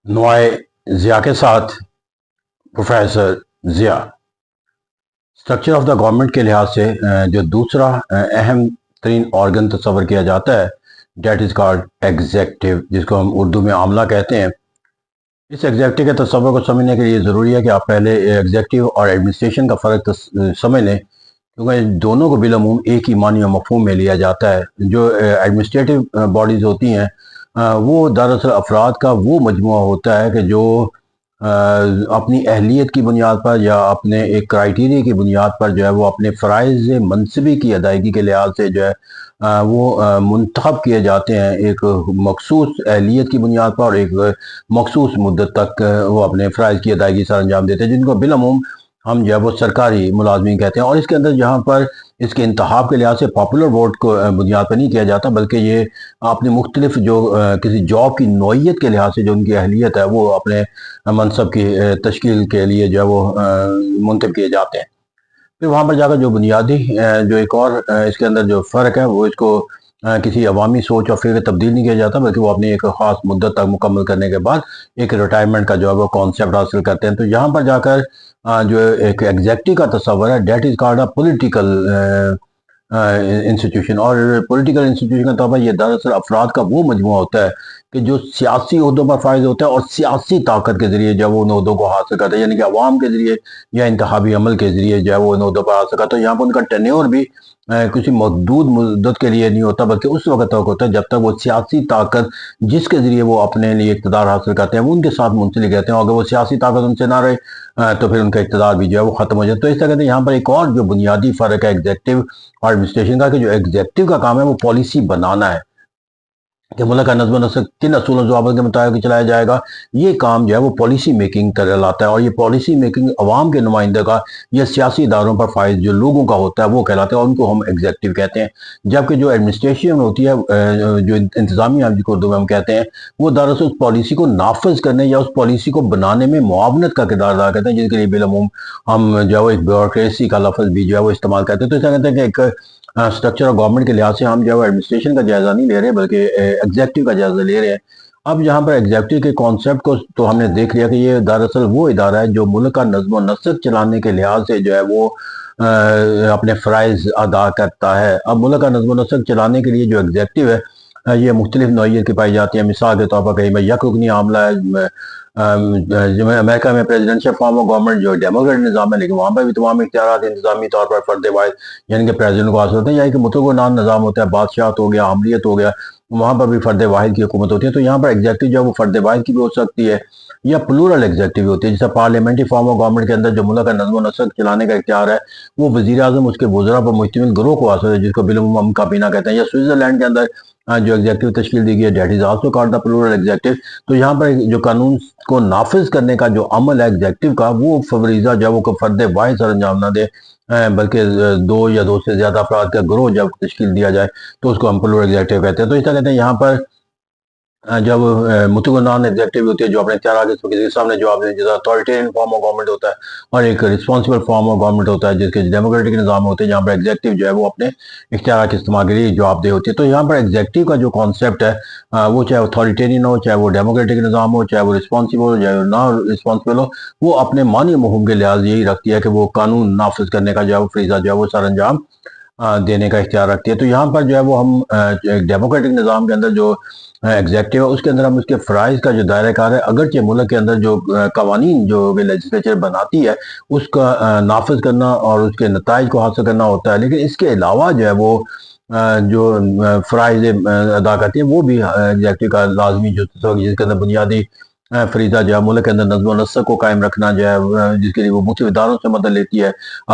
नवाए ज़िया के साथ professor Zia. Structure of the government के लिहाज से जो दूसरा अहम तरीन ऑर्गन तस्वर किया जाता है डेट इज़ कॉल्ड एग्जेक्टिव, जिसको हम उर्दू में आमला कहते हैं। इस एग्जेक्टिव के तस्वर को समझने के लिए ज़रूरी है कि आप पहले एग्जेक्टिव और एडमिनिस्ट्रेशन का फ़र्क समझ लें, क्योंकि दोनों को बिलअमूम एक ही मानी और मफ़हूम में लिया जाता है। जो एडमिनिस्ट्रेटिव बॉडीज़ होती हैं वो दरअसल अफराद का वो मजमूआ होता है कि जो अपनी अहलियत की बुनियाद पर या अपने एक क्राइटेरिया की बुनियाद पर जो है वो अपने फ़राइज़ मनसबी की अदायगी के लिहाज से जो है वो मुंतखब किए जाते हैं एक मखसूस अहलियत की बुनियाद पर, और एक मखसूस मुद्दत तक वो अपने फ़राइज़ की अदायगी सर अंजाम देते हैं, जिनको बिलअमूम हम जो है वो सरकारी मुलाजमीन कहते हैं। और इसके अंदर जहाँ पर इसके इंतखाब के लिहाज से पॉपुलर वोट को बुनियाद पर नहीं किया जाता, बल्कि ये अपनी मुख्तलिफ जो किसी जॉब की नौइयत के लिहाज से जो उनकी अहलियत है वो अपने मनसब की तश्कील के लिए जो है वो मुंतब किए जाते हैं। फिर वहाँ पर जाकर जो बुनियादी जो एक और इसके अंदर जो फ़र्क है वो इसको किसी अवामी सोच और फिर तब्दील नहीं किया जाता, बल्कि वो अपनी एक ख़ास मुद्दत तक मुकम्मल करने के बाद एक रिटायरमेंट का जो है वो कॉन्सेप्ट हासिल करते हैं। तो यहाँ पर जाकर जो एक एग्जेक्टिव का तस्वर है that is called a political institution. और पॉलिटिकल इंस्टीट्यूशन का तौर पर यह दरअसल अफराद का वो मजमूआ होता है कि जो सियासी उहदों पर फायज होता है और सियासी ताकत के ज़रिए जब वो उन उहदों को हासिल करता है, यानी कि अवाम के ज़रिए या इंतखाबी अमल के ज़रिए जो है वो उन उहदों पर हासिल करता है। यहाँ पर उनका टेन्योर भी किसी महदूद मुद्दत के लिए नहीं होता, बल्कि उस वक्त तक होता है जब तक वो सियासी ताकत जिसके ज़रिए वो अपने लिए इक़्तिदार हासिल करते हैं वो उनके साथ मुंसलिक रहते हैं। और अगर वो सियासी ताकत उनसे ना रहे तो फिर उनका इक़्तिदार भी जो है वो ख़त्म हो जाए। तो इस तरह से यहाँ पर एक और जो बुनियादी फ़र्क है एग्जेक्टिव और एडमिनिस्ट्रेशन का, कि जो एग्जेक्टिव का काम है वो पॉलिसी बनाना है कि मुल्क का नज़्म नस्क किन असूल ज़वाबित के मुताबिक चलाया जाएगा। ये काम जो है वो पॉलिसी मेकिंग कर लाता है, और ये पॉलिसी मेकिंग अवाम के नुमाइंदे का या सियासी इदारों पर फायज जो लोगों का होता है वो कहलाता है, और उनको हम एग्जेक्टिव कहते हैं। जबकि जो एडमिनिस्ट्रेशन होती है जो इंतज़ामिया जिसको उर्दू में हम कहते हैं, वो दरअसल उस पॉलिसी को नाफज करने या उस पॉलिसी को बनाने में मुआवनत का किरदार अदा करते हैं, जिसके लिए बिलअमूम हम जो है वो एक ब्यूरोक्रेसी का लफ्ज़ भी जो है वो इस्तेमाल करते हैं। तो इस कहते हैं कि एक स्ट्रक्चर ऑफ गवर्नमेंट के लिहाज से हम जो है एडमिनिस्ट्रेशन का जायजा नहीं ले रहे, बल्कि एग्जेक्टिव का जायजा ले रहे हैं। अब यहाँ पर एग्जेक्टिव के कॉन्सेप्ट को तो हमने देख लिया कि ये दरअसल वो इदारा है जो मुल्क का नज़्म और नस्क चलाने के लिहाज से जो है वो अपने फ़राइज़ अदा करता है। अब मुल्क का नज़्म और नस्क चलाने के लिए जो एग्जेक्टिव है ये मुख्तलिफ नौइयत की पाई जाती है। मिसाल के तौर पर कहीं में यक रुकनी आमला है, जो अमेरिका में प्रेसिडेंशियल फॉर्म ऑफ गवर्नमेंट जो डेमोक्रेट निज़ाम है, लेकिन वहाँ पर भी तमाम इख्तियारात इंतज़ामी तौर पर फ़र्द वाहिद यानी कि प्रेसिडेंट को हासिल होते हैं, यानी कि मुतवन्ना निज़ाम होता है, बादशाहत हो गया, अमलीत हो गया, वहाँ पर भी फ़र्द वाहिद की हुकूमत होती है। तो यहाँ पर एग्जेक्टिव जो है वो फ़र्द वाहिद की भी हो सकती है या प्लूरल एग्जेक्टिव होती है। जैसे पार्लियामेंट्री फॉर्म ऑफ गवर्नमेंट के अंदर जो मुल्क का नज़्म नस्क चलाने का इख्तियार है वो वज़ीर आज़म उसके वज़रा पर मुश्तमिल ग्रोह को हासिल है, जिसको बिलअमूम हम काबीना कहते हैं। या स्विट्ज़रलैंड के अंदर जो एग्जेक्टिव तश्कील दी गई है that is also called the plural adjective. तो यहाँ पर जो कानून को नाफिज करने का जो अमल है एग्जेक्टिव का, वो फरीज़ा जो है वो फ़र्द वाहिद सर अंजाम ना दे, बल्कि दो या दो से ज़्यादा अफराद का ग्रोह जब तश्कील दिया जाए तो उसको हम प्लूरल एग्जेक्टिव कहते हैं। तो इस तरह कहते हैं यहाँ पर जब मुतवन्ना एग्जेक्टिव होती है जो अपने इख्तियार के किसी के सामने जवाब दें, जैसा अथॉरिटेरियन फॉर्म ऑफ गवर्नमेंट होता है, और एक रिस्पॉन्सिबल फॉर्म ऑफ गवर्नमेंट होता है जिसके डेमोक्रेटिक निज़ाम होते हैं, जहाँ पर एग्जेक्टिव जो है वो अपने इख्तियार के इस्तेमाल के लिए जवाबदेह होती है। तो यहाँ पर एग्जेक्टिव का जो कॉन्सेप्ट है वो चाहे अथॉरिटेरियन हो, चाहे वो डेमोक्रेटिक निज़ाम हो, चाहे वो रिस्पॉन्सिबल हो, चाहे वो ना रिस्पॉन्सिबल हो, वो अपने मानी महूम के लिहाज यही रखती है कि वो कानून नाफिज करने का जो है वो फरीज़ा जो है वो सर अंजाम देने का इख्तियार रखती है। तो यहाँ पर जो है वो हम एक डेमोक्रेटिक निज़ाम के अंदर जो एग्जेक्टिव है उसके अंदर हम उसके फ़राइज़ का जो दायरा कार है, अगरचे मुल्क के अंदर जो कवानीन जो लेजिस्लेचर बनाती है उसका नाफिज करना और उसके नताइज को हासिल करना होता है, लेकिन इसके अलावा जो है वो जो फ़राइज़ अदा करती है वो भी एग्जेक्टिव का लाजमी जो जिसके अंदर बुनियादी फरीदा जो है मुल्क के अंदर नज़्म और नस्क को कायम रखना जो है जिसके लिए वो मुख्तलिफ इदारों से मदद लेती है,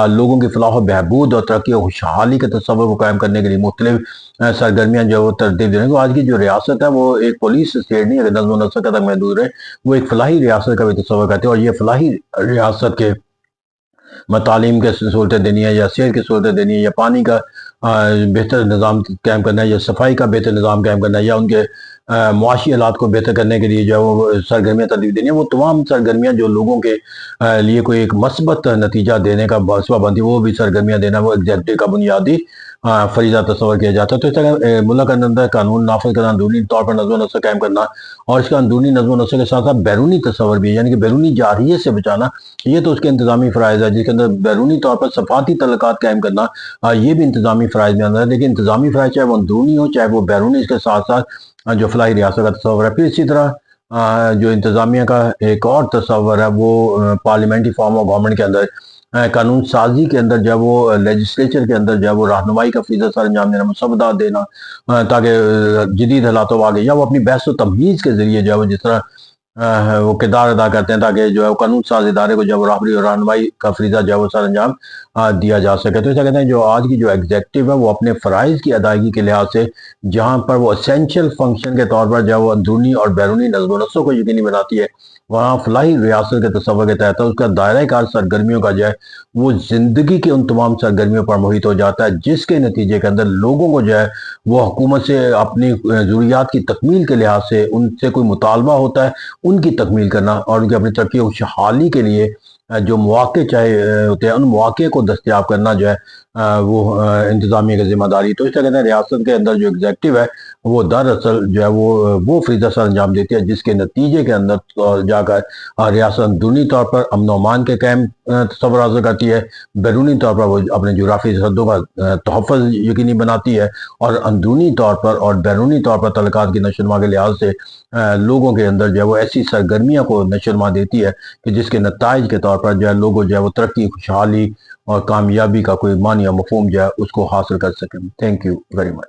लोगों की फलाह बहबूद और तरक्की और खुशहाली के तस्वर को कायम करने के लिए मुख्तलिफ सरगर्मियाँ जो वो तरतीब देने को। आज की जो रियासत है वो एक पुलिस स्टेट नहीं है, नज़्म और नस्क तक महदूद है, वो एक फलाही रियासत का भी तस्वर करते हैं। और ये फलाही रियासत के तालीम के सहूलतें देनी है, या सेहत की सहूलतें देनी है, या पानी का बेहतर निज़ाम कायम करना है, या सफाई का बेहतर निज़ाम कायम करना है, या उनके मुआशी हालात को बेहतर करने के लिए जो है वो सरगर्मियाँ तरतीब देनी है। वो तमाम सरगर्मियाँ जो लोगों के लिए कोई एक मस्बत नतीजा देने का बासवा बनती है, वो भी सरगर्मियाँ देना वो एग्जेक्टिव का बुनियादी फरीज़ा तस्वर किया जाता है। तो इस तरह मुल्क के अंदर कानून नाफिज करना, अंदरूनी तौर पर नज़्म व नस्र कायम करना और इसका अंदरूनी नज़्म व नस्र के साथ साथ बैरूनी तस्वर भी है, यानी कि बैरूनी जारहियत से बचाना, ये तो उसके इंतज़ामी फ़राइज़ है, जिसके अंदर बैरूनी तौर पर सफ़ाती तल्लुकात कायम करना, ये भी इंतज़ामी फ़राइज़ में अंदर है। लेकिन इंतज़ामी फ़राइज़ चाहे वो अंदरूनी हो, चाहे वो बैरूनी, इसके साथ साथ जो फ़लाही रियासत का तस्वर है। फिर इसी तरह जो इंतज़ामिया का एक और तस्वर है वो पार्लियामेंट्री फॉर्म ऑफ गवर्नमेंट के अंदर कानून साजी के अंदर जो है वो लेजिस्लेचर के अंदर जो है वो रहनुमाई का फरीज़ा सर अंजाम देना, मसवदा देना, ताकि जदीद हालातों आगे या वो अपनी बहस व तमहीज़ के ज़रिए जो है वो जिस तरह वो किरदार अदा करते हैं, ताकि जो है वो कानून साज इदारे को जो है वो राहबरी और रहनुमाई का फरीज़ा जो है वो सर अंजाम दिया जा सके। तो ऐसा कहते हैं जो आज की जो एग्जेक्टिव है वो अपने फ़राइज़ की अदायगी के लिहाज से जहाँ पर वो एसेंशियल फंक्शन के तौर पर जो है वो अंदरूनी और बैरूनी नज़्म व नस्र को यकीनी बनाती है, वहाँ फलाही रियासत के तस्वर के तहत उसका दायरा कार सरगर्मियों का जो है वो ज़िंदगी की उन तमाम सरगर्मियों पर मुहित हो जाता है, जिसके नतीजे के अंदर लोगों को जो है वो हुकूमत से अपनी ज़रूरियात की तकमील के लिहाज से उनसे कोई मुतालबा होता है, उनकी तकमील करना और उनकी अपनी तरक्की और खुशहाली के लिए जो मौक़े चाहे होते हैं, उन मौक़े को दस्तयाब करना जो है वो इंतज़ामिया की ज़िम्मेदारी। तो इस तरह कहते हैं रियासत के अंदर जो एग्जेक्टिव है वो दरअसल जो है वो फरीज़ा सर अंजाम देती है, जिसके नतीजे के अंदर जाकर रियासत अंदरूनी तौर पर अमन व अमान के कायम तस्वर हासिल करती है, बैरूनी तौर पर वो अपने जुग़राफ़ी सरहदों का तहफ़्फ़ुज़ यकीनी बनाती है और अंदरूनी तौर पर और बैरूनी तौर पर तल्लुकात की नशोनुमा के लिहाज से लोगों के अंदर जो है वो ऐसी सरगर्मियों को नशोनुमा देती है कि जिसके नताइज के तौर पर जो है लोगों जो है वो तरक्की, खुशहाली और कामयाबी का कोई मानी या मफ़हूम जो है उसको हासिल कर सकें। Thank you very much.